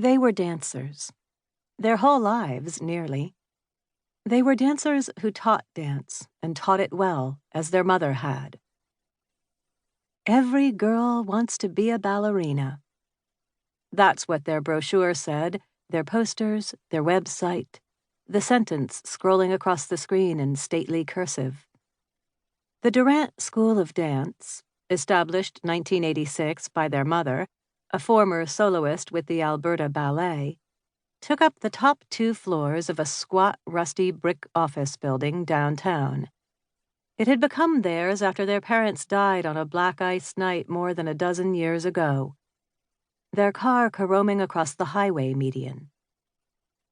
They were dancers. Their whole lives, nearly. They were dancers who taught dance, and taught it well, as their mother had. Every girl wants to be a ballerina. That's what their brochure said, their posters, their website, the sentence scrolling across the screen in stately cursive. The Durant School of Dance, established 1986 by their mother, a former soloist with the Alberta Ballet, took up the top 2 floors of a squat, rusty brick office building downtown. It had become theirs after their parents died on a black ice night more than a dozen years ago, their car caroming across the highway median.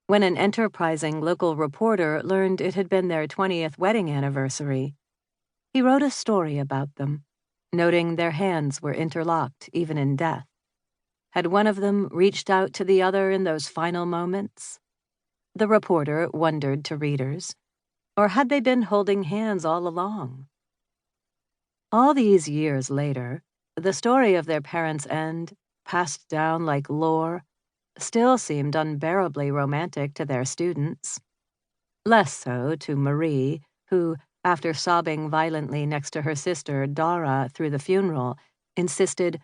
When an enterprising local reporter learned it had been their 20th wedding anniversary, he wrote a story about them, noting their hands were interlocked even in death. Had one of them reached out to the other in those final moments? The reporter wondered to readers. Or had they been holding hands all along? All these years later, the story of their parents' end, passed down like lore, still seemed unbearably romantic to their students. Less so to Marie, who, after sobbing violently next to her sister, Dara, through the funeral, insisted,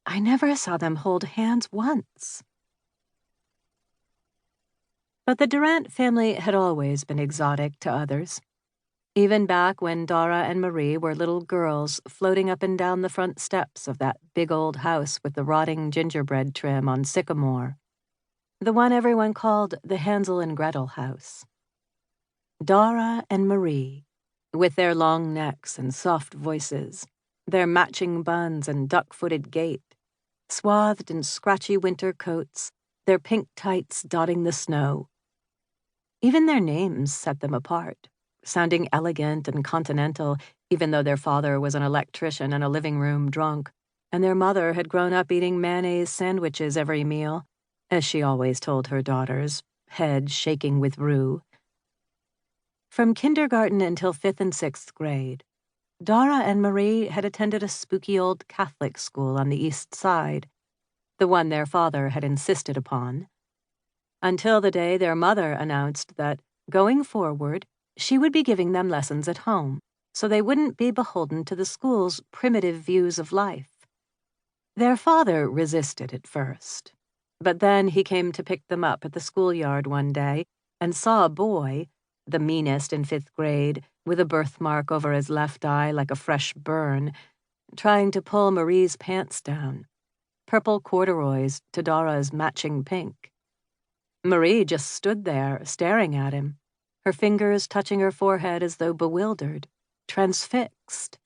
"I never saw them hold hands once." But the Durant family had always been exotic to others. Even back when Dara and Marie were little girls floating up and down the front steps of that big old house with the rotting gingerbread trim on Sycamore, the one everyone called the Hansel and Gretel house. Dara and Marie, with their long necks and soft voices, their matching buns and duck-footed gait, swathed in scratchy winter coats, their pink tights dotting the snow. Even their names set them apart, sounding elegant and continental, even though their father was an electrician and a living room drunk, and their mother had grown up eating mayonnaise sandwiches every meal, as she always told her daughters, head shaking with rue. From kindergarten until 5th and 6th grade, Dara and Marie had attended a spooky old Catholic school on the East Side, the one their father had insisted upon, until the day their mother announced that, going forward, she would be giving them lessons at home, so they wouldn't be beholden to the school's primitive views of life. Their father resisted at first, but then he came to pick them up at the schoolyard one day and saw a boy, the meanest in 5th grade, with a birthmark over his left eye like a fresh burn, trying to pull Marie's pants down, purple corduroys to Dara's matching pink. Marie just stood there, staring at him, her fingers touching her forehead as though bewildered, transfixed.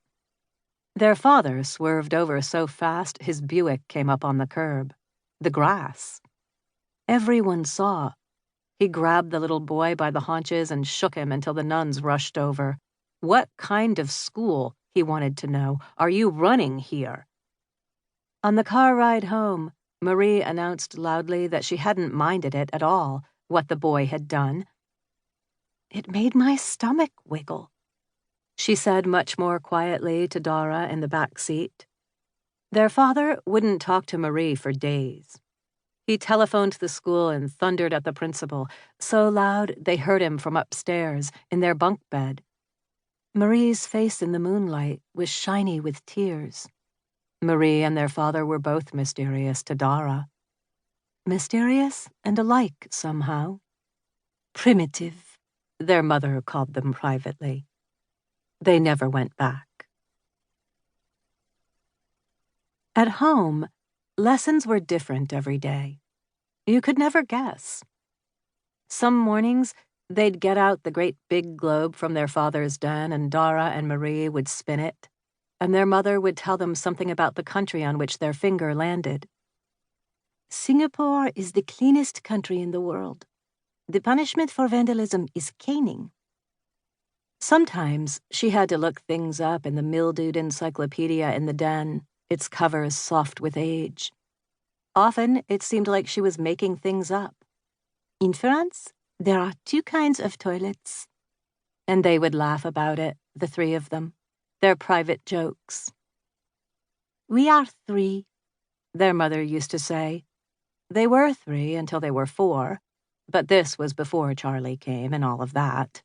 Their father swerved over so fast his Buick came up on the curb. The grass. Everyone saw. He grabbed the little boy by the haunches and shook him until the nuns rushed over. "What kind of school," he wanted to know, "are you running here?" On the car ride home, Marie announced loudly that she hadn't minded it at all, what the boy had done. "It made my stomach wiggle," she said much more quietly to Dara in the back seat. Their father wouldn't talk to Marie for days. He telephoned the school and thundered at the principal, so loud they heard him from upstairs in their bunk bed. Marie's face in the moonlight was shiny with tears. Marie and their father were both mysterious to Dara. Mysterious and alike somehow. Primitive, their mother called them privately. They never went back. At home, lessons were different every day. You could never guess. Some mornings, they'd get out the great big globe from their father's den and Dara and Marie would spin it, and their mother would tell them something about the country on which their finger landed. "Singapore is the cleanest country in the world. The punishment for vandalism is caning." Sometimes she had to look things up in the mildewed encyclopedia in the den, its covers soft with age. Often it seemed like she was making things up. "In France, there are 2 kinds of toilets." And they would laugh about it, the 3 of them, their private jokes. "We are 3, their mother used to say. They were 3 until they were 4, but this was before Charlie came and all of that.